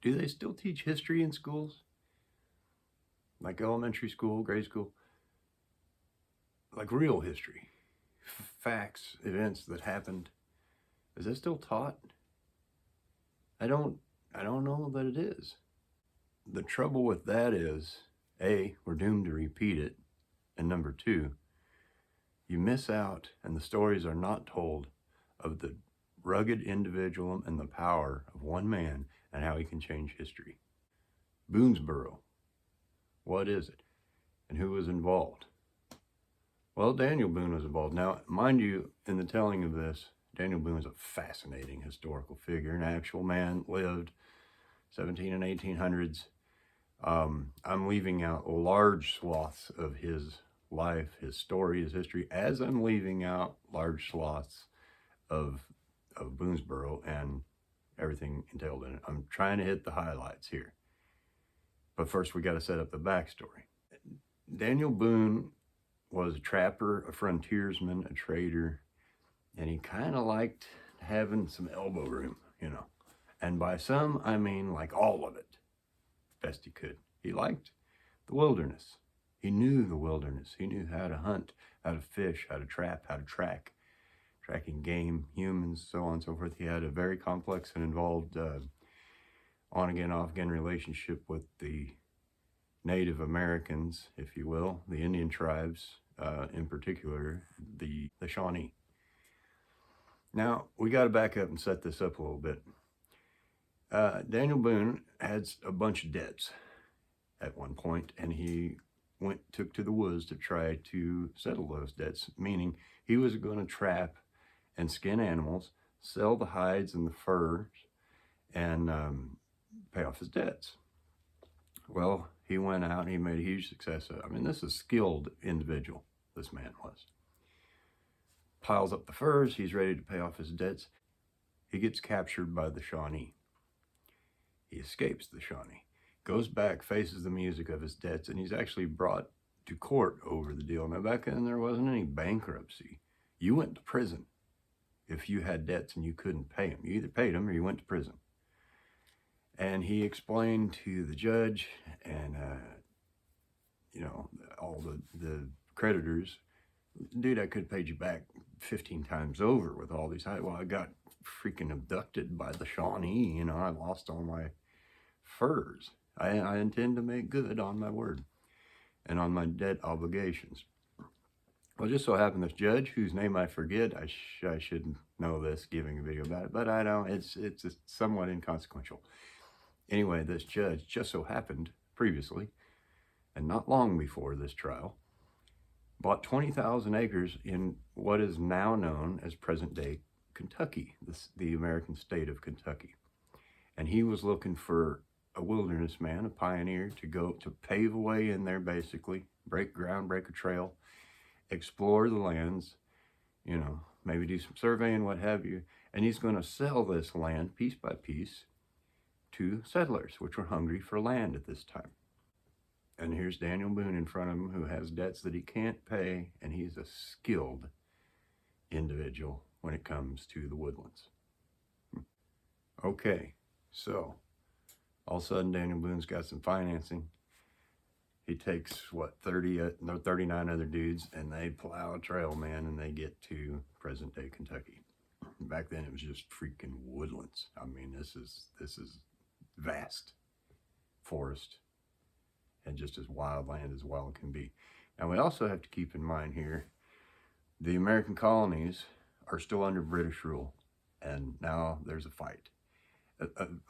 Do they still teach history in schools? Like elementary school, grade school? Like real history? Facts, events that happened. Is that still taught? I don't I don't know that it is. The trouble with that is, A, we're doomed to repeat it, and number two, you miss out and the stories are not told of the rugged individual and the power of one man and how he can change history. Boonesborough, what is it? And who was involved? Well, Daniel Boone was involved. Now, mind you, in the telling of this, Daniel Boone is a fascinating historical figure. An actual man, lived 17 and 1800s. I'm leaving out large swaths of his life, his story, his history, as I'm leaving out large swaths of Boonesborough and everything entailed in it. I'm trying to hit the highlights here. But first, we got to set up the backstory. Daniel Boone was a trapper, a frontiersman, a trader, and he kind of liked having some elbow room, you know. And by some, I mean like all of it, best he could. He liked the wilderness. He knew the wilderness. He knew how to hunt, how to fish, how to trap, how to track, tracking game, humans, so on and so forth. He had a very complex and involved on-again, off-again relationship with the Native Americans, if you will, the Indian tribes, in particular, the Shawnee. Now, we got to back up and set this up a little bit. Daniel Boone had a bunch of debts at one point, and he took to the woods to try to settle those debts, meaning he was going to trap and skin animals, sell the hides and the furs, and pay off his debts. Well, he went out and he made a huge success of it. I mean, this is a skilled individual, this man was. Piles up the furs, he's ready to pay off his debts. He gets captured by the Shawnee. He escapes the Shawnee, goes back, faces the music of his debts, and he's actually brought to court over the deal. Now, back then, there wasn't any bankruptcy. You went to prison if you had debts and you couldn't pay them. You either paid them or you went to prison. And he explained to the judge and, all the creditors, dude, I could have paid you back 15 times over with all these. Well, I got freaking abducted by the Shawnee. I lost all my furs. I intend to make good on my word and on my debt obligations. Well, just so happened this judge, whose name I forget, I should know this, giving a video about it, but I don't. It's somewhat inconsequential. Anyway, this judge just so happened previously, and not long before this trial, bought 20,000 acres in what is now known as present-day Kentucky, the American state of Kentucky. And he was looking for a wilderness man, a pioneer, to go to pave a way in there, basically, break ground, break a trail, explore the lands, maybe do some surveying, what have you. And he's going to sell this land piece by piece to settlers, which were hungry for land at this time. And here's Daniel Boone in front of him, who has debts that he can't pay, and he's a skilled individual when it comes to the woodlands. Okay, so all of a sudden Daniel Boone's got some financing. He takes, 39 other dudes, and they plow a trail, man, and they get to present-day Kentucky. Back then, it was just freaking woodlands. I mean, this is vast forest and just as wild land as wild can be. Now, we also have to keep in mind here, the American colonies are still under British rule, and now there's a fight.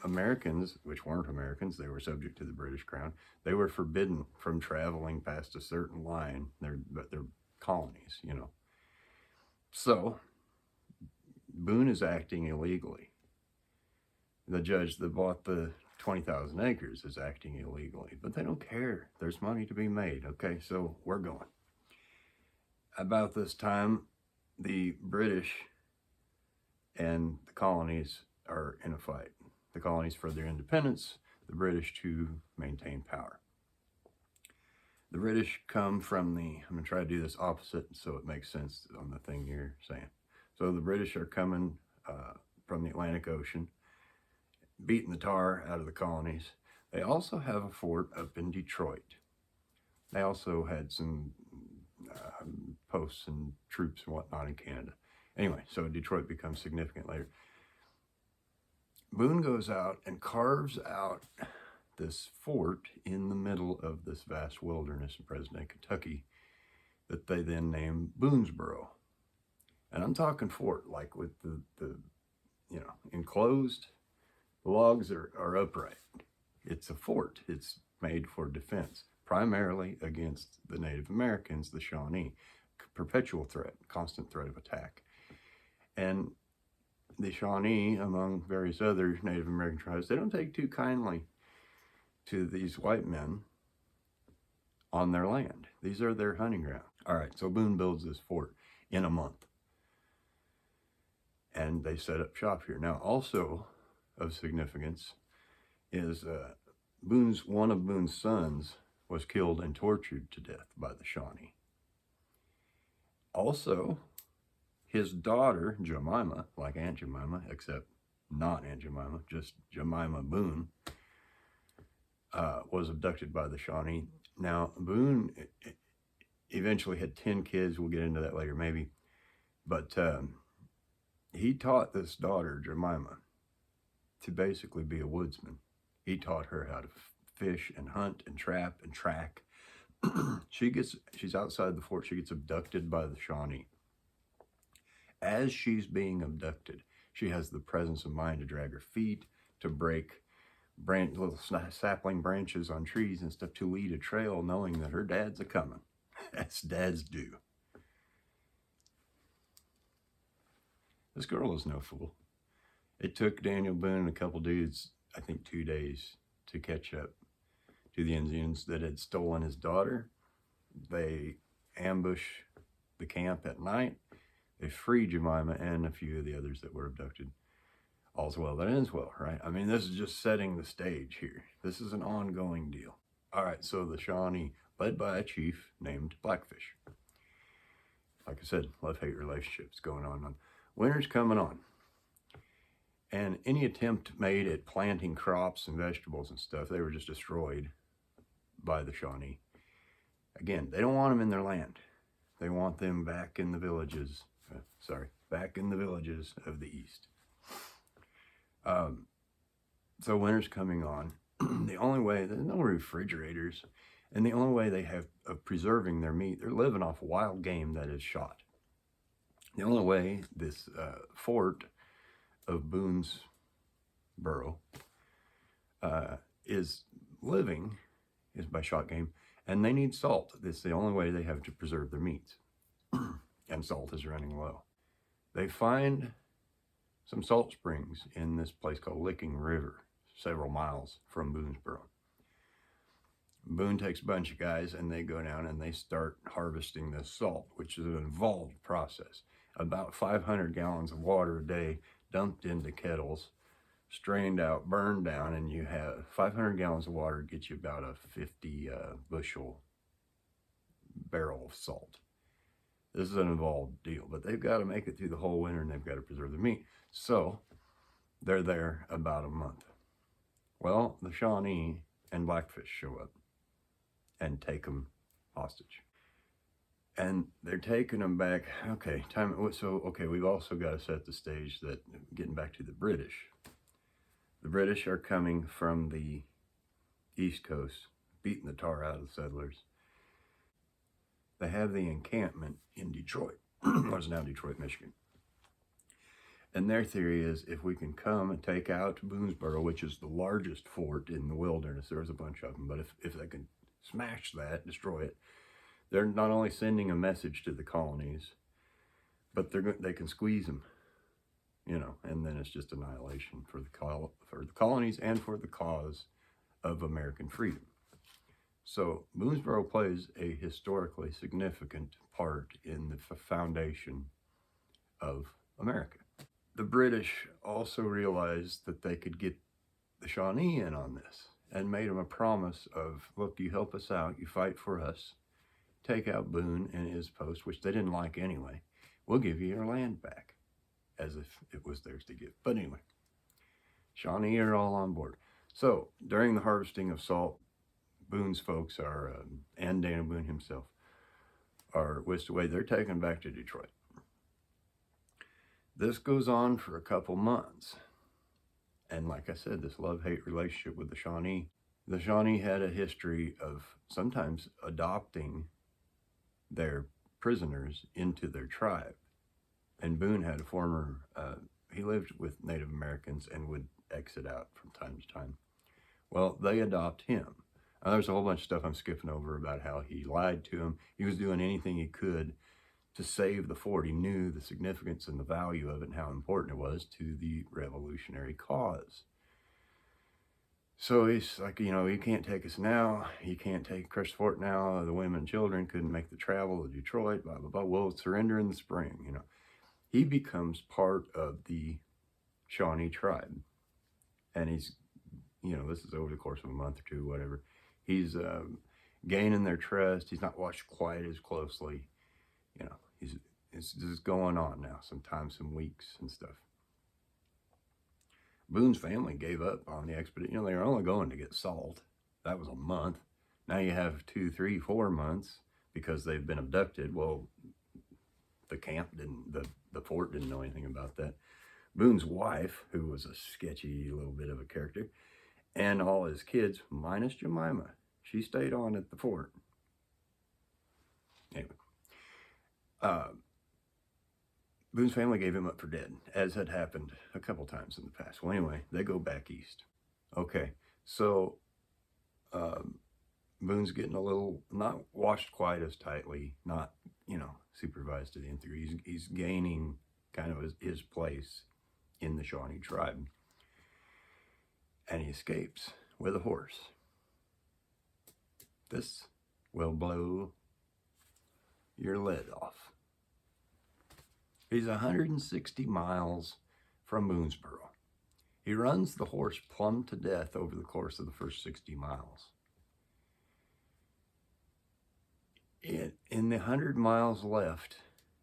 Americans, which weren't Americans, they were subject to the British crown, they were forbidden from traveling past a certain line. They're colonies, So, Boone is acting illegally. The judge that bought the 20,000 acres is acting illegally, but they don't care. There's money to be made. Okay, so we're going. About this time, the British and the colonies are in a fight. The colonies for their independence, the British to maintain power. The British come from I'm going to try to do this opposite so it makes sense on the thing you're saying. So the British are coming from the Atlantic Ocean, beating the tar out of the colonies. They also have a fort up in Detroit. They also had some posts and troops and whatnot in Canada. Anyway, so Detroit becomes significant later. Boone goes out and carves out this fort in the middle of this vast wilderness in present-day Kentucky that they then name Boonesborough. And I'm talking fort, like with the enclosed. The logs are upright. It's a fort. It's made for defense, primarily against the Native Americans, the Shawnee. Perpetual threat, constant threat of attack. And the Shawnee, among various other Native American tribes, they don't take too kindly to these white men on their land. These are their hunting ground. All right, so Boone builds this fort in a month. And they set up shop here. Now, also of significance is one of Boone's sons was killed and tortured to death by the Shawnee. Also, his daughter, Jemima, like Aunt Jemima, except not Aunt Jemima, just Jemima Boone, was abducted by the Shawnee. Now, Boone eventually had 10 kids. We'll get into that later, maybe. But he taught this daughter, Jemima, to basically be a woodsman. He taught her how to fish and hunt and trap and track. She's outside the fort. She gets abducted by the Shawnee. As she's being abducted, she has the presence of mind to drag her feet, to break little sapling branches on trees and stuff, to lead a trail knowing that her dad's a-coming, as dads do. This girl is no fool. It took Daniel Boone and a couple dudes, I think 2 days, to catch up to the Indians that had stolen his daughter. They ambush the camp at night. They free Jemima and a few of the others that were abducted. All's well that ends well, right? I mean, this is just setting the stage here. This is an ongoing deal. All right, so the Shawnee, led by a chief named Blackfish. Like I said, love-hate relationships going on. Winter's coming on. And any attempt made at planting crops and vegetables and stuff, they were just destroyed by the Shawnee. Again, they don't want them in their land. They want them back in the villages. Back in the villages of the East. So winter's coming on. The only way, there's no refrigerators, and the only way they have of preserving their meat, they're living off wild game that is shot. The only way this fort of Boonesborough is living is by shot game, and they need salt. This is the only way they have to preserve their meats, and salt is running low. They find some salt springs in this place called Licking River, several miles from Boonesborough. Boone takes a bunch of guys and they go down and they start harvesting this salt, which is an involved process. About 500 gallons of water a day dumped into kettles, strained out, burned down, and you have 500 gallons of water gets you about a 50 bushel barrel of salt. This is an involved deal, but they've got to make it through the whole winter and they've got to preserve their meat. So they're there about a month. Well, the Shawnee and Blackfish show up and take them hostage. And they're taking them back. Okay, we've also got to set the stage that, getting back to the British. The British are coming from the East Coast, beating the tar out of the settlers. They have the encampment in Detroit, what is now Detroit, Michigan. And their theory is, if we can come and take out Boonesborough, which is the largest fort in the wilderness, there's a bunch of them, but if they can smash that, destroy it, they're not only sending a message to the colonies, but they can squeeze them, and then it's just annihilation for the colonies and for the cause of American freedom. So Boonesborough plays a historically significant part in the foundation of America. The British also realized that they could get the Shawnee in on this and made them a promise of, look, you help us out, you fight for us, take out Boone and his post, which they didn't like anyway. We'll give you your land back, as if it was theirs to give. But anyway, Shawnee are all on board. So during the harvesting of salt, Boone's folks are, and Dana Boone himself, are whisked away. They're taken back to Detroit. This goes on for a couple months. And like I said, this love-hate relationship with the Shawnee. The Shawnee had a history of sometimes adopting their prisoners into their tribe. And Boone had a former, he lived with Native Americans and would exit out from time to time. Well, they adopt him. Now, there's a whole bunch of stuff I'm skipping over about how he lied to him. He was doing anything he could to save the fort. He knew the significance and the value of it and how important it was to the revolutionary cause. So he's like, you can't take us now. You can't take Crush the Fort now. The women and children couldn't make the travel to Detroit, blah, blah, blah. We'll surrender in the spring, He becomes part of the Shawnee tribe. And he's, this is over the course of a month or two, whatever. He's gaining their trust. He's not watched quite as closely. It's just going on now, sometimes some weeks and stuff. Boone's family gave up on the expedition. They were only going to get salt. That was a month. Now you have 2, 3, 4 months because they've been abducted. Well, the camp didn't, the fort didn't know anything about that. Boone's wife, who was a sketchy little bit of a character, and all his kids, minus Jemima, she stayed on at the fort. Anyway, Boone's family gave him up for dead, as had happened a couple times in the past. Well, anyway, they go back east. Okay, so Boone's getting a little, not washed quite as tightly, not, supervised to the nth degree. He's gaining kind of his place in the Shawnee tribe. And he escapes with a horse. This will blow your lid off. He's 160 miles from Boonesborough. He runs the horse plumb to death over the course of the first 60 miles. In the 100 miles left,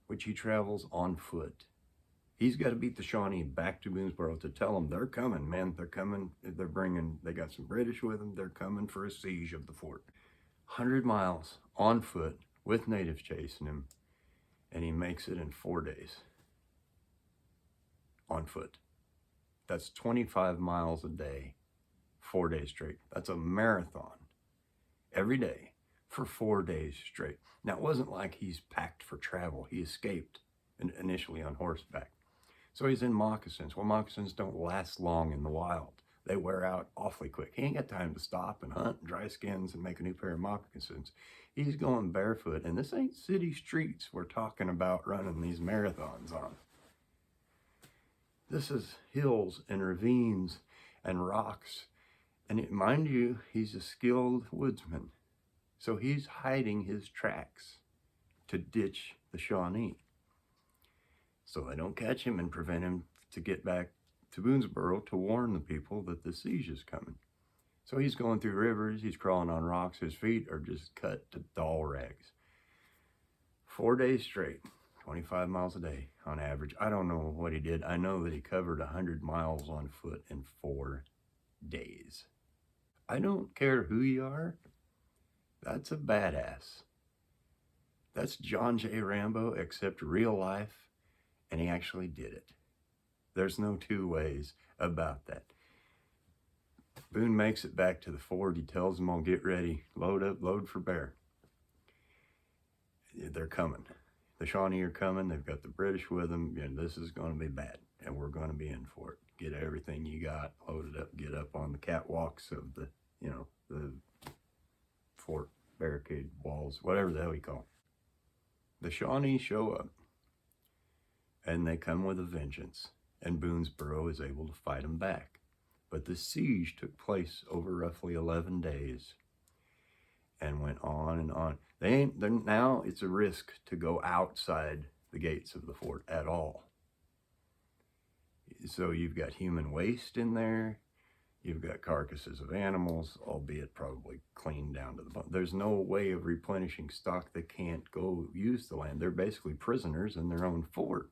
which he travels on foot, he's got to beat the Shawnee back to Boonesborough to tell them they're coming, man. They're coming. They got some British with them. They're coming for a siege of the fort. 100 miles on foot with natives chasing him. And he makes it in 4 days on foot. That's 25 miles a day, 4 days straight. That's a marathon every day for 4 days straight. Now, it wasn't like he's packed for travel. He escaped initially on horseback. So he's in moccasins. Well, moccasins don't last long in the wild. They wear out awfully quick. He ain't got time to stop and hunt and dry skins and make a new pair of moccasins. He's going barefoot, and this ain't city streets we're talking about running these marathons on. This is hills and ravines and rocks. And mind you, he's a skilled woodsman. So he's hiding his tracks to ditch the Shawnee. So they don't catch him and prevent him to get back to Boonesborough to warn the people that the siege is coming. So he's going through rivers, he's crawling on rocks, his feet are just cut to doll rags. 4 days straight, 25 miles a day on average. I don't know what he did. I know that he covered 100 miles on foot in 4 days. I don't care who you are, that's a badass. That's John J. Rambo, except real life, and he actually did it. There's no two ways about that. Boone makes it back to the fort. He tells them all, get ready, load up, load for bear. They're coming. The Shawnee are coming. They've got the British with them. This is going to be bad, and we're going to be in for it. Get everything you got, load it up, get up on the catwalks of the, the fort, barricade walls, whatever the hell you call it. The Shawnee show up, and they come with a vengeance, and Boonesborough is able to fight them back. But the siege took place over roughly 11 days and went on and on. Now it's a risk to go outside the gates of the fort at all. So you've got human waste in there. You've got carcasses of animals, albeit probably cleaned down to the bone. There's no way of replenishing stock. They can't go use the land. They're basically prisoners in their own fort.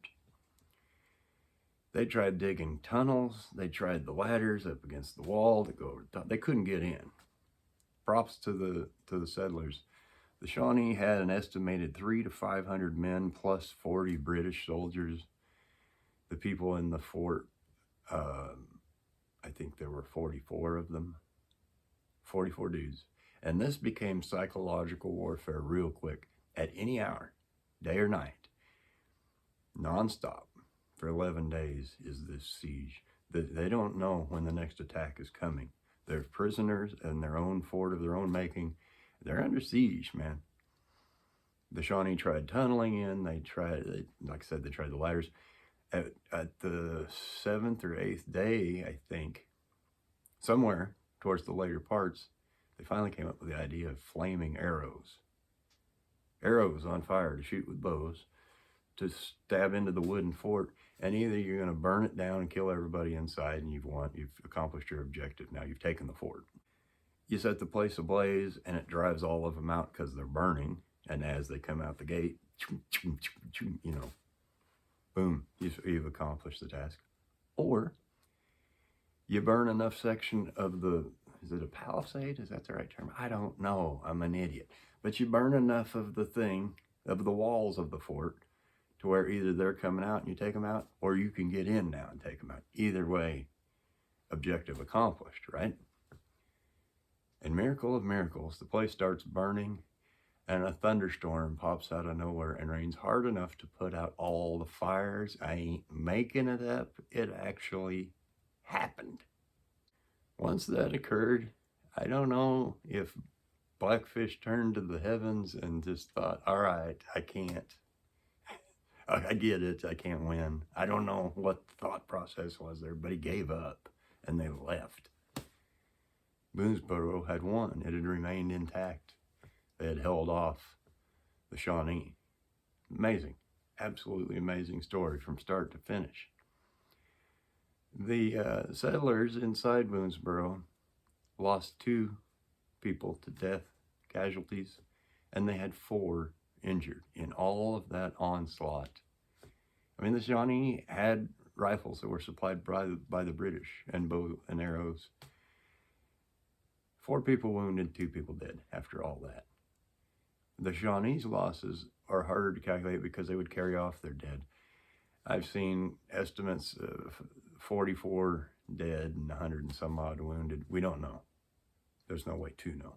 They tried digging tunnels. They tried the ladders up against the wall to go over the top. They couldn't get in. Props to the settlers. The Shawnee had an estimated 300 to 500 men plus 40 British soldiers. The people in the fort, I think there were 44 of them, 44 dudes. And this became psychological warfare real quick at any hour, day or night, nonstop. For 11 days is this siege. They don't know when the next attack is coming. They're prisoners in their own fort of their own making. They're under siege, man. The Shawnee tried tunneling in. Like I said, they tried the ladders. At the 7th or 8th day, I think, somewhere towards the later parts, they finally came up with the idea of flaming arrows. Arrows on fire to shoot with bows, to stab into the wooden fort, and either you're going to burn it down and kill everybody inside and you've accomplished your objective. Now you've taken the fort. You set the place ablaze and it drives all of them out because they're burning, and as they come out the gate, you know, boom, you've accomplished the task. Or you burn enough section of is it a palisade? Is that the right term? I don't know. I'm an idiot. But you burn enough of the walls of the fort to where either they're coming out and you take them out, or you can get in now and take them out. Either way, objective accomplished, right? And miracle of miracles, the place starts burning and a thunderstorm pops out of nowhere and rains hard enough to put out all the fires. I ain't making it up. It actually happened. Once that occurred, I don't know if Blackfish turned to the heavens and just thought, all right, I can't. I get it. I can't win. I don't know what the thought process was there, but he gave up and they left. Boonesborough had won. It had remained intact. They had held off the Shawnee. Amazing. Absolutely amazing story from start to finish. The settlers inside Boonesborough lost 2 people to death, casualties, and they had 4 injured in all of that onslaught. I mean, the Shawnee had rifles that were supplied by the British, and bow and arrows. 4 people wounded, 2 people dead after all that. The Shawnee's losses are harder to calculate because they would carry off their dead. I've seen estimates of 44 dead and 100 and some odd wounded. We don't know. There's no way to know.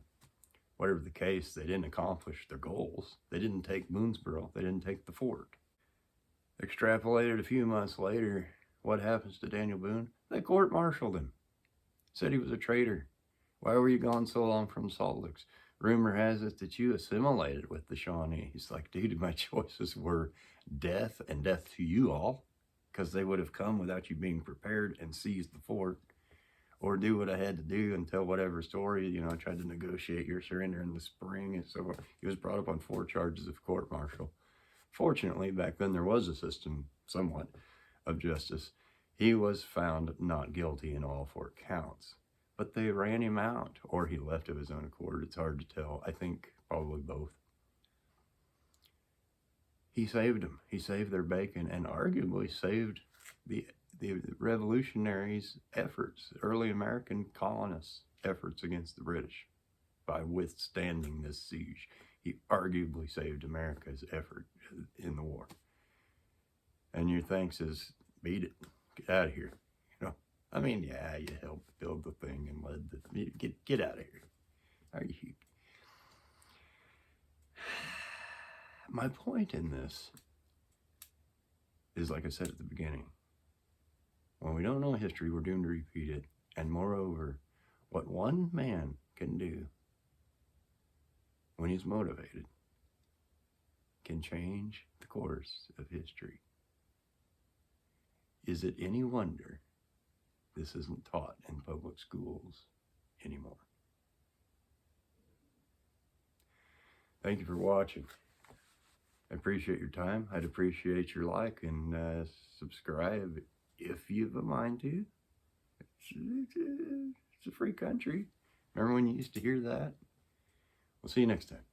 Whatever the case, they didn't accomplish their goals. They didn't take Boonesborough. They didn't take the fort. Extrapolated a few months later, what happens to Daniel Boone? They court-martialed him. Said he was a traitor. Why were you gone so long from Salt Licks? Rumor has it that you assimilated with the Shawnee. He's like, dude, my choices were death and death to you all, because they would have come without you being prepared and seized the fort, or do what I had to do and tell whatever story. You know, I tried to negotiate your surrender in the spring. And so he was brought up on 4 charges of court-martial. Fortunately, back then there was a system, somewhat, of justice. He was found not guilty in all 4 counts. But they ran him out, or he left of his own accord. It's hard to tell. I think probably both. He saved them. He saved their bacon and arguably saved the revolutionaries' efforts, early American colonists' efforts against the British by withstanding this siege. He arguably saved America's effort in the war. And your thanks is, beat it. Get out of here. I mean, yeah, you helped build the thing and led the... Get out of here. Are you... My point in this is, like I said at the beginning, when we don't know history, we're doomed to repeat it. And moreover, what one man can do when he's motivated can change the course of history. Is it any wonder this isn't taught in public schools anymore? Thank you for watching. I appreciate your time. I'd appreciate your like and subscribe if you've a mind to. It's a free country. Remember when you used to hear that? We'll see you next time.